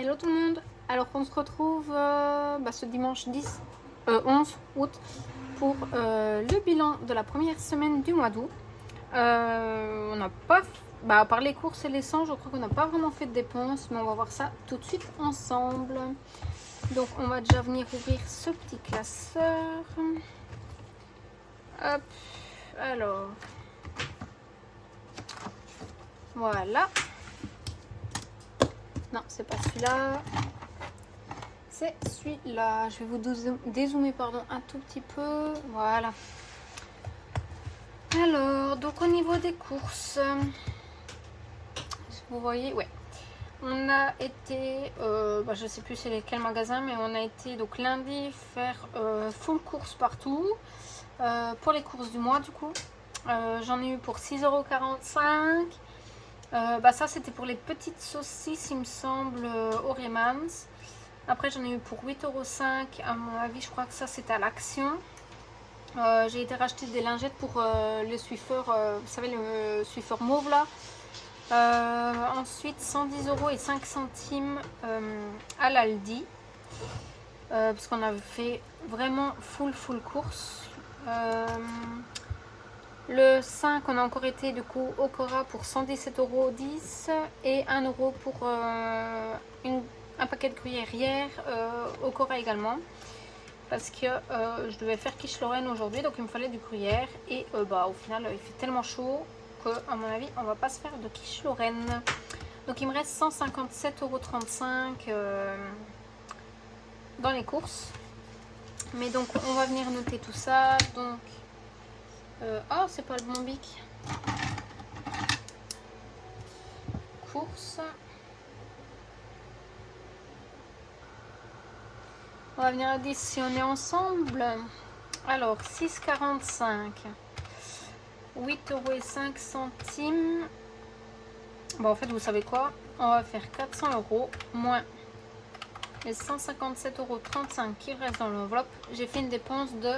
Hello tout le monde. Alors on se retrouve ce dimanche 11 août pour le bilan de la première semaine du mois d'août. On n'a pas, à part les courses et l'essence, je crois qu'on n'a pas vraiment fait de dépenses, mais on va voir ça tout de suite ensemble. Donc on va déjà venir ouvrir ce petit classeur. Hop, alors voilà. Non, c'est pas celui-là. C'est celui-là. Je vais vous dézoomer un tout petit peu. Voilà. Alors, donc au niveau des courses, vous voyez, ouais. On a été, je sais plus c'est lesquels magasins, mais on a été donc lundi faire full course partout. Pour les courses du mois du coup. J'en ai eu pour 6,45 €. Ça c'était pour les petites saucisses il me semble Oremans. Après j'en ai eu pour 8,05 € à mon avis, je crois que ça c'était à l'Action. J'ai été racheter des lingettes pour le Swiffer, vous savez le Swiffer mauve là. Ensuite 110,05 € à l'Aldi. Parce qu'on avait fait vraiment full course. Le 5 on a encore été du coup au Cora pour 117,10 € et 1 € pour un paquet de gruyère au Cora également, parce que je devais faire quiche Lorraine aujourd'hui, donc il me fallait du gruyère et au final il fait tellement chaud que à mon avis on va pas se faire de quiche Lorraine. Donc il me reste 157,35 € dans les courses, mais donc on va venir noter tout ça. Donc oh c'est pas le bon bic. Courses. On va venir additionner ensemble. Alors 6,45 €, 8,05 €. Bon en fait vous savez quoi, on va faire 400 € moins les 157,35 € qui restent dans l'enveloppe. J'ai fait une dépense de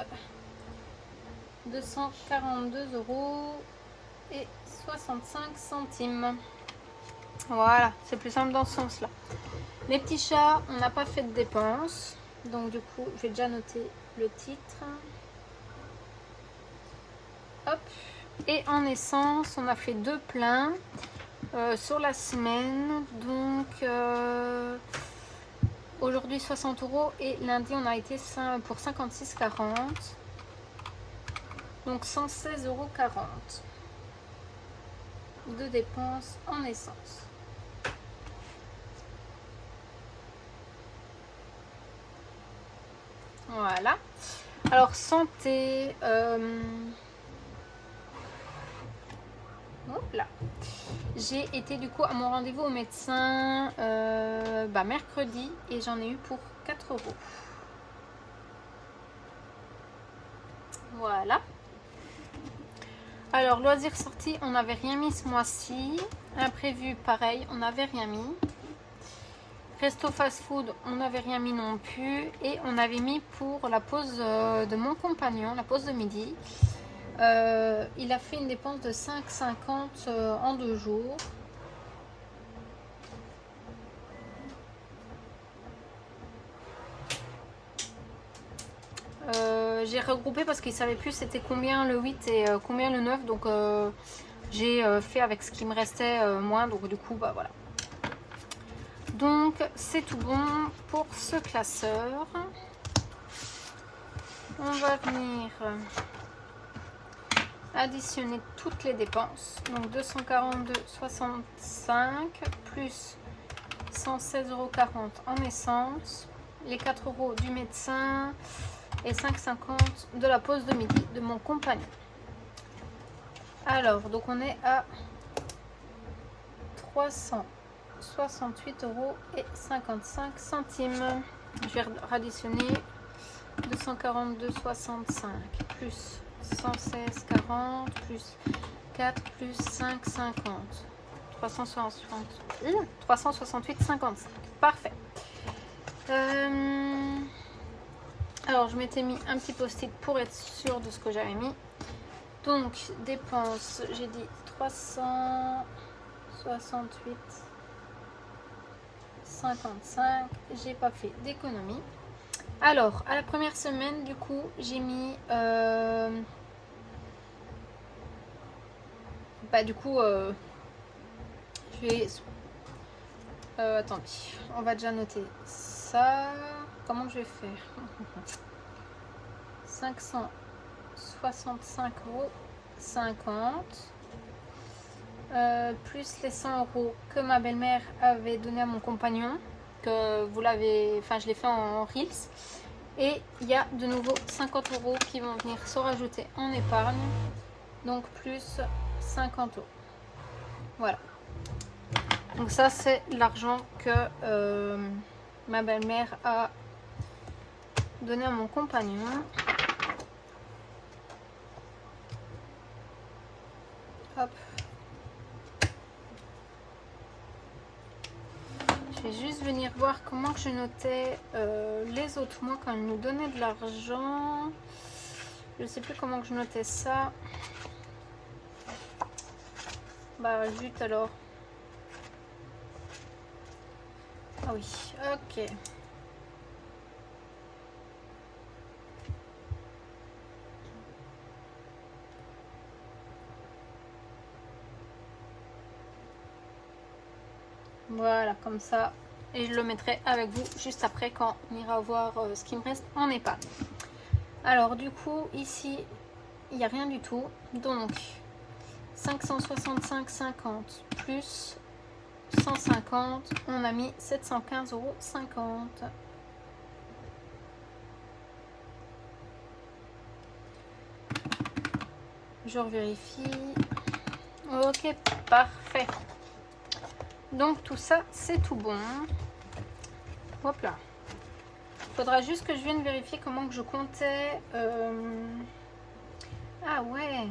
242,65 €. Voilà, c'est plus simple dans ce sens là. Les petits chats, on n'a pas fait de dépenses, donc du coup je vais déjà noter le titre. Hop. Et en essence on a fait 2 pleins sur la semaine, donc aujourd'hui 60 € et lundi on a été pour 56,40 €, donc 116,40 € de dépenses en essence. Voilà. Alors santé, hop là. J'ai été du coup à mon rendez-vous au médecin mercredi et j'en ai eu pour 4 €. Voilà. Alors loisirs sortis, on n'avait rien mis ce mois-ci. Imprévu pareil, on n'avait rien mis. Resto fast food, on n'avait rien mis non plus. Et on avait mis pour la pause de mon compagnon, la pause de midi. Il a fait une dépense de 5,50 € en 2 jours. J'ai regroupé parce qu'il ne savait plus c'était combien le 8 et combien le 9. Donc j'ai fait avec ce qui me restait moins. Donc du coup, voilà. Donc c'est tout bon pour ce classeur. On va venir additionner toutes les dépenses. Donc 242,65 plus 116,40 € en essence, les 4 € du médecin et 5,50 € de la pause de midi de mon compagnon. Alors donc on est à 368,55 €. Je vais additionner 242,65 plus 116,40 plus 4 plus 5,50, 368,55. Parfait. Alors je m'étais mis un petit post-it pour être sûr de ce que j'avais mis. Donc dépenses, j'ai dit 368 55. J'ai pas fait d'économie. Alors, à la première semaine, du coup, j'ai mis... du coup, je vais... attendez, on va déjà noter ça. Comment je vais faire? 565,50 €. Plus les 100 € que ma belle-mère avait donné à mon compagnon, que vous l'avez, enfin je l'ai fait en Reels, et il y a de nouveau 50 € qui vont venir se rajouter en épargne, donc plus 50 €. Voilà, donc ça c'est l'argent que ma belle-mère a donné à mon compagnon. Hop. Je vais juste venir voir comment je notais les autres mois quand ils nous donnaient de l'argent. Je sais plus comment que je notais ça. Bah zut alors. Ah oui, ok. Voilà, comme ça. Et je le mettrai avec vous juste après quand on ira voir ce qui me reste en épargne. Alors du coup, ici, il n'y a rien du tout. Donc, 565,50 plus 150, on a mis 715,50 €. Je revérifie. Ok, parfait. Donc tout ça, c'est tout bon. Hop là. Faudra juste que je vienne vérifier comment que je comptais. Ah ouais.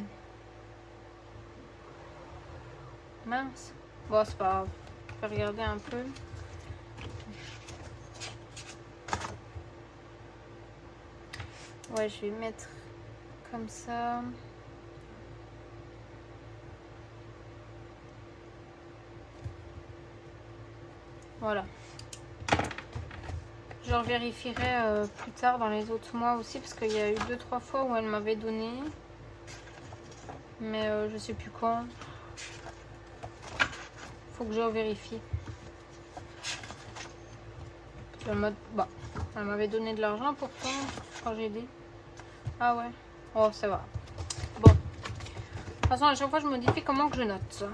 Mince. Bon, c'est pas grave. Je vais regarder un peu. Ouais, je vais mettre comme ça. Voilà. Je revérifierai plus tard dans les autres mois aussi, parce qu'il y a eu 2-3 fois où elle m'avait donné. Mais je sais plus quand. Faut que je vérifie. Bah, elle m'avait donné de l'argent pourtant quand j'ai dit. Ah ouais. Oh, ça va. Bon. De toute façon, à chaque fois, je modifie comment que je note.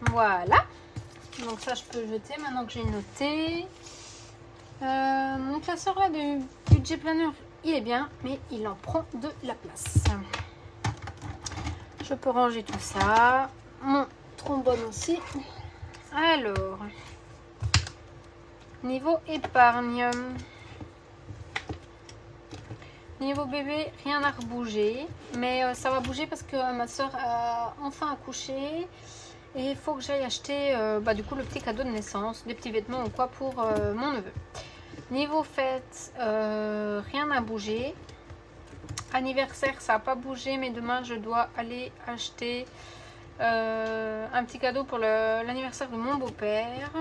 Voilà. Donc ça, je peux le jeter maintenant que j'ai noté. Mon classeur là de budget planner, il est bien, mais il en prend de la place. Je peux ranger tout ça. Mon trombone aussi. Alors, niveau épargne. Niveau bébé, rien à rebouger. Mais ça va bouger parce que ma soeur a enfin accouché. Et il faut que j'aille acheter du coup le petit cadeau de naissance, des petits vêtements ou quoi pour mon neveu. Niveau fête, rien à bouger. Anniversaire, ça n'a pas bougé, mais demain je dois aller acheter un petit cadeau pour l'anniversaire de mon beau-père.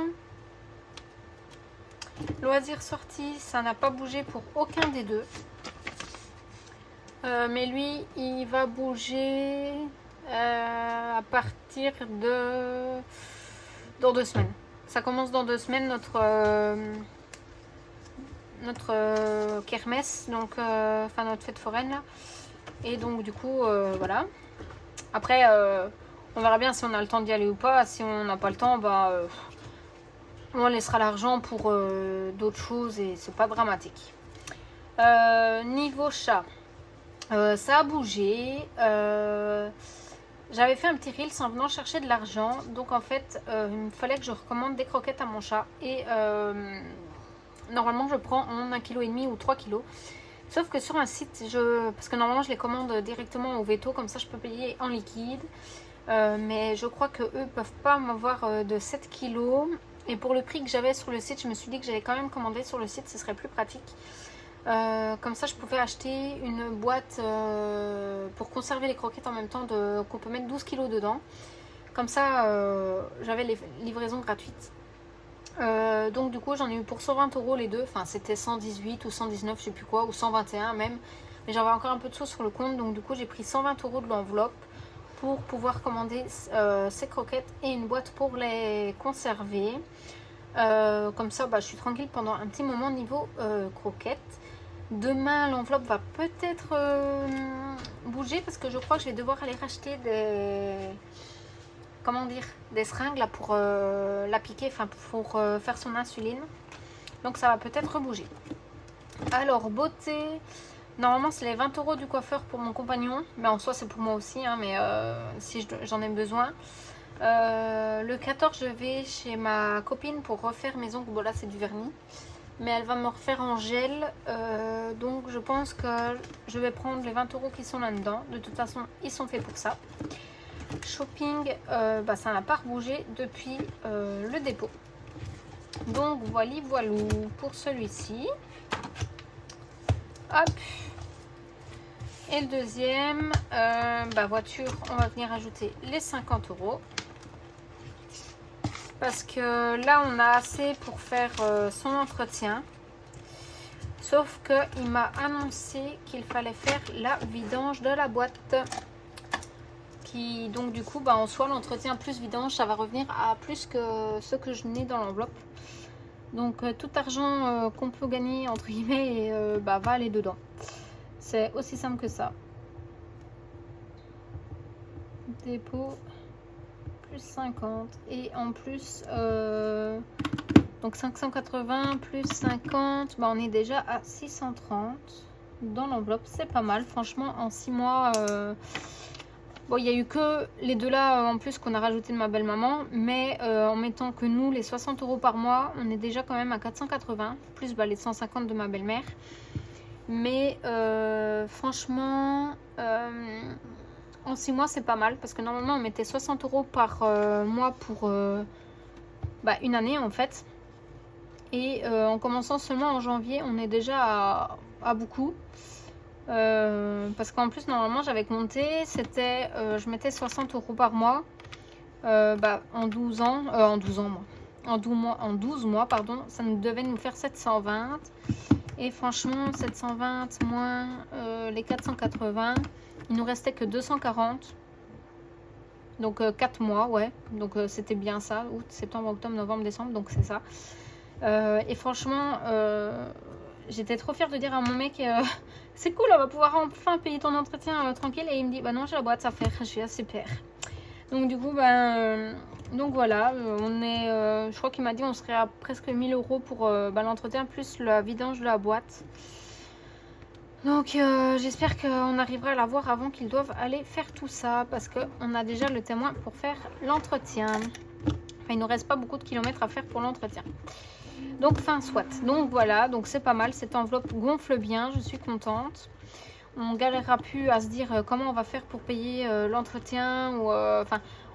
Loisirs sorties, ça n'a pas bougé pour aucun des deux. Mais lui, il va bouger à partir de dans 2 semaines. Ça commence dans 2 semaines notre kermesse, donc enfin notre fête foraine là. Et donc du coup voilà. Après on verra bien si on a le temps d'y aller ou pas. Si on n'a pas le temps, on laissera l'argent pour d'autres choses et c'est pas dramatique. Niveau chat, ça a bougé. J'avais fait un petit reel en venant chercher de l'argent. Donc en fait, il me fallait que je recommande des croquettes à mon chat. Et normalement, je prends en 1,5 kg ou 3 kg. Sauf que sur un site, parce que normalement, je les commande directement au veto. Comme ça, je peux payer en liquide. Mais je crois qu'eux ne peuvent pas m'avoir de 7 kg. Et pour le prix que j'avais sur le site, je me suis dit que j'allais quand même commander sur le site. Ce serait plus pratique. Comme ça je pouvais acheter une boîte pour conserver les croquettes en même temps qu'on peut mettre 12 kg dedans. Comme ça j'avais les livraisons gratuites. Donc du coup j'en ai eu pour 120 € les deux, enfin c'était 118 ou 119 je sais plus quoi, ou 121 même, mais j'avais encore un peu de sous sur le compte, donc du coup j'ai pris 120 € de l'enveloppe pour pouvoir commander ces croquettes et une boîte pour les conserver. Comme ça je suis tranquille pendant un petit moment niveau croquettes. Demain l'enveloppe va peut-être bouger parce que je crois que je vais devoir aller racheter des seringues là, pour la piquer, enfin pour faire son insuline. Donc ça va peut-être bouger. Alors beauté, normalement c'est les 20 € du coiffeur pour mon compagnon, mais en soi c'est pour moi aussi, hein, mais si j'en ai besoin. Le 14 je vais chez ma copine pour refaire mes ongles. Bon là c'est du vernis, mais elle va me refaire en gel, donc je pense que je vais prendre les 20 € qui sont là dedans. De toute façon ils sont faits pour ça. Shopping, ça n'a pas rebougé depuis le dépôt. Donc voilà pour celui-ci. Hop. Et le deuxième, voiture, on va venir ajouter les 50 €. Parce que là, on a assez pour faire son entretien. Sauf qu'il m'a annoncé qu'il fallait faire la vidange de la boîte. Donc du coup, en soi, l'entretien plus vidange, ça va revenir à plus que ce que je n'ai dans l'enveloppe. Donc tout argent qu'on peut gagner, entre guillemets, va aller dedans. C'est aussi simple que ça. Dépôt plus 50 et en plus donc 580 plus 50, on est déjà à 630 dans l'enveloppe. C'est pas mal franchement en 6 mois. Il n'y a eu que les deux là en plus qu'on a rajouté de ma belle maman, mais en mettant que nous les 60 € par mois, on est déjà quand même à 480 plus les 150 de ma belle-mère. Mais franchement en 6 mois c'est pas mal parce que normalement on mettait 60 € par mois pour une année en fait. Et en commençant seulement en janvier, on est déjà à beaucoup. Parce qu'en plus normalement j'avais compté, c'était je mettais 60 € par mois en 12 ans, en 12 mois pardon, ça devait nous faire 720. Et franchement 720 moins les 480, il nous restait que 240. Donc 4 mois, ouais. Donc c'était bien ça, août, septembre, octobre, novembre, décembre, donc c'est ça. Et franchement j'étais trop fière de dire à mon mec c'est cool, on va pouvoir enfin payer ton entretien tranquille. Et il me dit non, j'ai la boîte à faire. Je suis super. Donc du coup donc voilà, on est je crois qu'il m'a dit on serait à presque 1000 € pour l'entretien plus la vidange de la boîte. Donc j'espère qu'on arrivera à l'avoir avant qu'ils doivent aller faire tout ça, parce qu'on a déjà le témoin pour faire l'entretien. Enfin, il nous reste pas beaucoup de kilomètres à faire pour l'entretien. Donc soit. Donc voilà, donc c'est pas mal, cette enveloppe gonfle bien, je suis contente. On galérera plus à se dire comment on va faire pour payer l'entretien, ou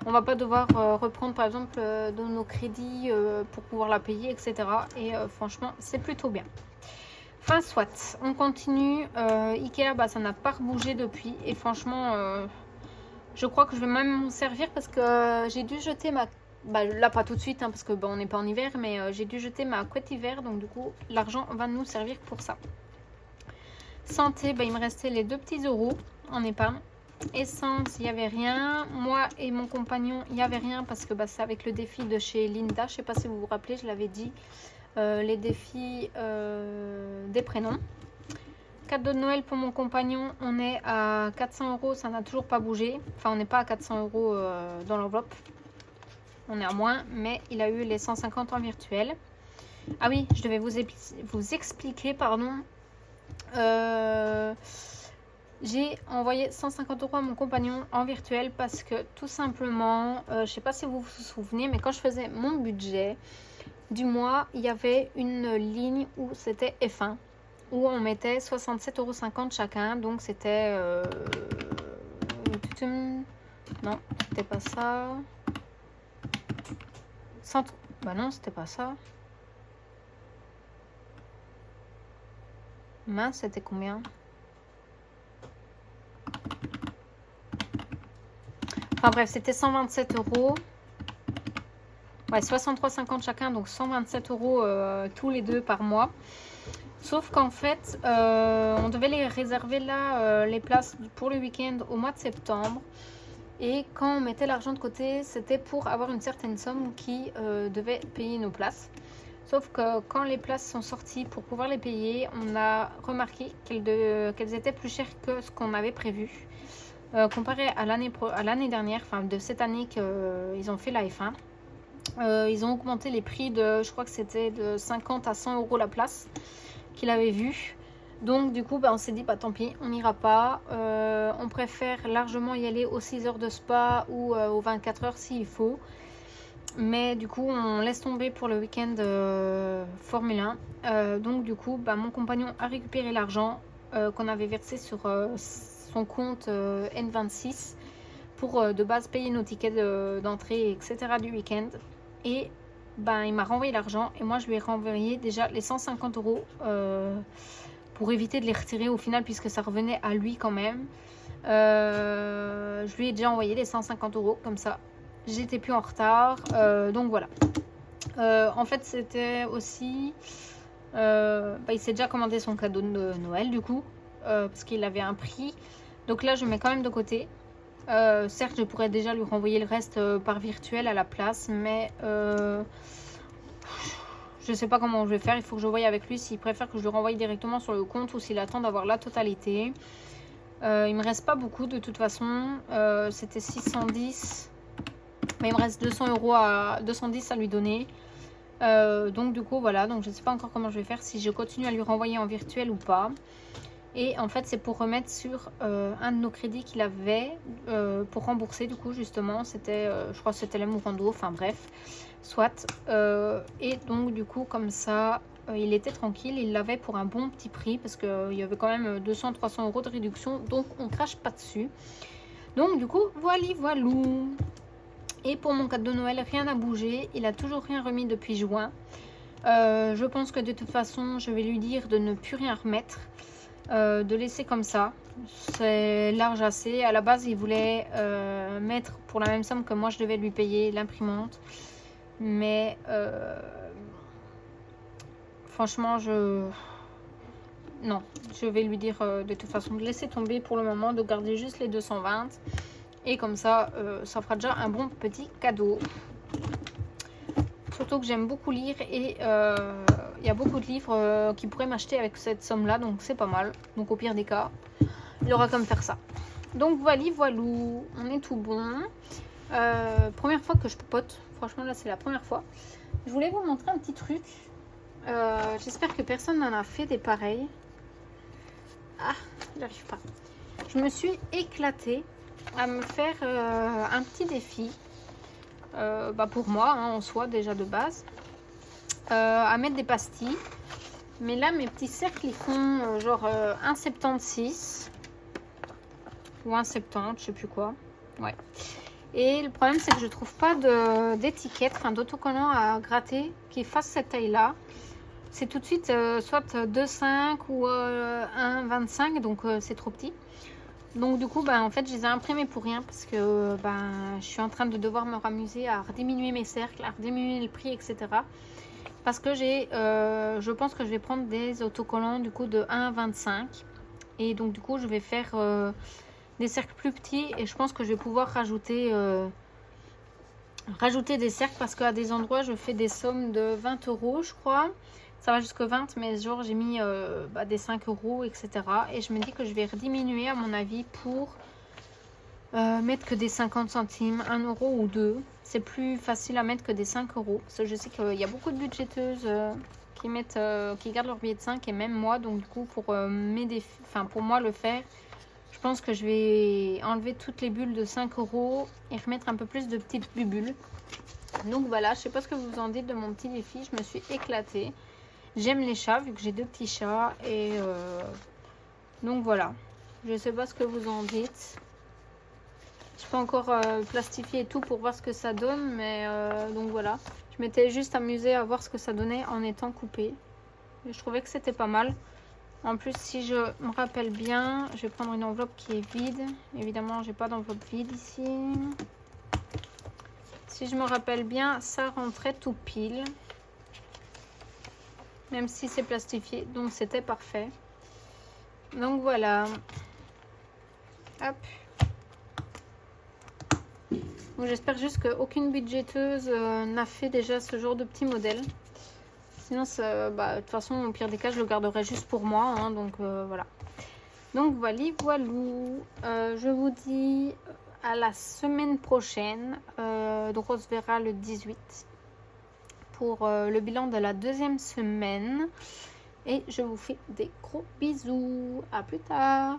on va pas devoir reprendre par exemple de nos crédits pour pouvoir la payer, etc. Et franchement c'est plutôt bien. Soit, on continue. Ikea, ça n'a pas rebougé depuis, et franchement je crois que je vais même m'en servir parce que j'ai dû jeter ma... là pas tout de suite parce que on n'est pas en hiver, mais j'ai dû jeter ma couette hiver, donc du coup l'argent va nous servir pour ça. Santé, il me restait les 2 petits euros en épargne. Essence, il n'y avait rien. Moi et mon compagnon, il n'y avait rien parce que c'est avec le défi de chez Linda. Je sais pas si vous vous rappelez, je l'avais dit, les défis des prénoms. Cadeau de Noël pour mon compagnon, on est à 400 €, ça n'a toujours pas bougé. Enfin, on n'est pas à 400 € dans l'enveloppe. On est à moins, mais il a eu les 150 en virtuel. Ah oui, je devais vous expliquer, pardon. J'ai envoyé 150 € à mon compagnon en virtuel parce que tout simplement, je sais pas si vous vous souvenez, mais quand je faisais mon budget du mois, il y avait une ligne où c'était F1, où on mettait 67,50 € chacun, donc c'était non, c'était pas ça. Non, c'était pas ça. Mince, c'était combien? Enfin bref, c'était 127 €. Ouais, 63,50 chacun, donc 127 € tous les deux par mois. Sauf qu'en fait, on devait les réserver là, les places pour le week-end au mois de septembre. Et quand on mettait l'argent de côté, c'était pour avoir une certaine somme qui devait payer nos places. Sauf que quand les places sont sorties pour pouvoir les payer, on a remarqué qu'elles étaient plus chères que ce qu'on avait prévu. Comparé à l'année dernière, enfin de cette année qu'ils ont fait la F1. Ils ont augmenté les prix je crois que c'était de 50 à 100 € la place qu'il avait vu. Donc du coup, on s'est dit, tant pis, on n'ira pas. On préfère largement y aller aux 6 heures de spa ou aux 24 heures s'il faut. Mais du coup, on laisse tomber pour le week-end Formule 1. Donc du coup, mon compagnon a récupéré l'argent qu'on avait versé sur son compte N26 pour de base payer nos tickets d'entrée, etc. du week-end. Et il m'a renvoyé l'argent et moi je lui ai renvoyé déjà les 150 € pour éviter de les retirer au final puisque ça revenait à lui quand même. Je lui ai déjà envoyé les 150 € comme ça. J'étais plus en retard. Donc voilà. En fait c'était aussi... il s'est déjà commandé son cadeau de Noël du coup. Parce qu'il avait un prix. Donc là je mets quand même de côté. Certes, je pourrais déjà lui renvoyer le reste par virtuel à la place, mais je sais pas comment je vais faire. Il faut que je voie avec lui s'il préfère que je lui renvoie directement sur le compte ou s'il attend d'avoir la totalité. Il me reste pas beaucoup de toute façon. C'était 610, mais il me reste 210 à lui donner. Donc du coup voilà, donc je ne sais pas encore comment je vais faire, si je continue à lui renvoyer en virtuel ou pas. Et en fait c'est pour remettre sur un de nos crédits qu'il avait pour rembourser du coup justement. C'était je crois que c'était la Mourando, enfin bref, soit. Et donc du coup comme ça il était tranquille, il l'avait pour un bon petit prix parce qu'il y avait quand même 200-300 € de réduction, donc on crache pas dessus. Donc du coup voilou. Et pour mon cadeau de Noël, rien n'a bougé, il a toujours rien remis depuis juin. Je pense que de toute façon je vais lui dire de ne plus rien remettre. De laisser comme ça, c'est large assez. À la base il voulait mettre pour la même somme que moi je devais lui payer l'imprimante, mais franchement non, je vais lui dire de toute façon de laisser tomber pour le moment, de garder juste les 220 et comme ça ça fera déjà un bon petit cadeau. Surtout que j'aime beaucoup lire et il y a beaucoup de livres qui pourraient m'acheter avec cette somme là, donc c'est pas mal. Donc au pire des cas, il aura comme faire ça. Donc voilou, on est tout bon. Première fois que je popote, franchement là c'est la première fois. Je voulais vous montrer un petit truc. J'espère que personne n'en a fait des pareils. Ah, j'arrive pas. Je me suis éclatée à me faire un petit défi. Pour moi en soi déjà de base, à mettre des pastilles, mais là mes petits cercles ils font genre 1,76 ou 1,70, je sais plus quoi. Ouais. Et le problème c'est que je trouve pas d'étiquette, enfin d'autocollant à gratter qui fasse cette taille là. C'est tout de suite soit 2,5 ou 1,25, donc c'est trop petit. Donc du coup en fait je les ai imprimés pour rien parce que je suis en train de devoir me ramuser à rediminuer mes cercles, à rediminuer le prix, etc. Parce que je pense que je vais prendre des autocollants du coup de 1,25 et donc du coup je vais faire des cercles plus petits et je pense que je vais pouvoir rajouter des cercles parce qu'à des endroits je fais des sommes de 20 € je crois. Ça va jusque 20, mais genre j'ai mis des 5 €, etc. Et je me dis que je vais rediminuer à mon avis pour mettre que des 50 centimes, 1 € ou 2. C'est plus facile à mettre que des 5 €. Parce que je sais qu'il y a beaucoup de budgéteuses qui gardent leur billet de 5 et même moi. Donc du coup pour moi le faire, je pense que je vais enlever toutes les bulles de 5 € et remettre un peu plus de petites bulles. Donc voilà, je sais pas ce que vous en dites de mon petit défi. Je me suis éclatée. J'aime les chats vu que j'ai 2 petits chats et donc voilà. Je sais pas ce que vous en dites. Je peux encore plastifier et tout pour voir ce que ça donne, mais donc voilà. Je m'étais juste amusée à voir ce que ça donnait en étant coupée. Et je trouvais que c'était pas mal. En plus, si je me rappelle bien, je vais prendre une enveloppe qui est vide. Évidemment, j'ai pas d'enveloppe vide ici. Si je me rappelle bien, ça rentrait tout pile. Même si c'est plastifié, donc c'était parfait. Donc voilà. Hop. J'espère juste qu'aucune budgéteuse n'a fait déjà ce genre de petit modèle. Sinon, ça, de toute façon, au pire des cas, je le garderai juste pour moi. Hein, donc voilà. Donc voilà. Je vous dis à la semaine prochaine. Donc on se verra le 18 pour le bilan de la deuxième semaine. Et je vous fais des gros bisous. À plus tard.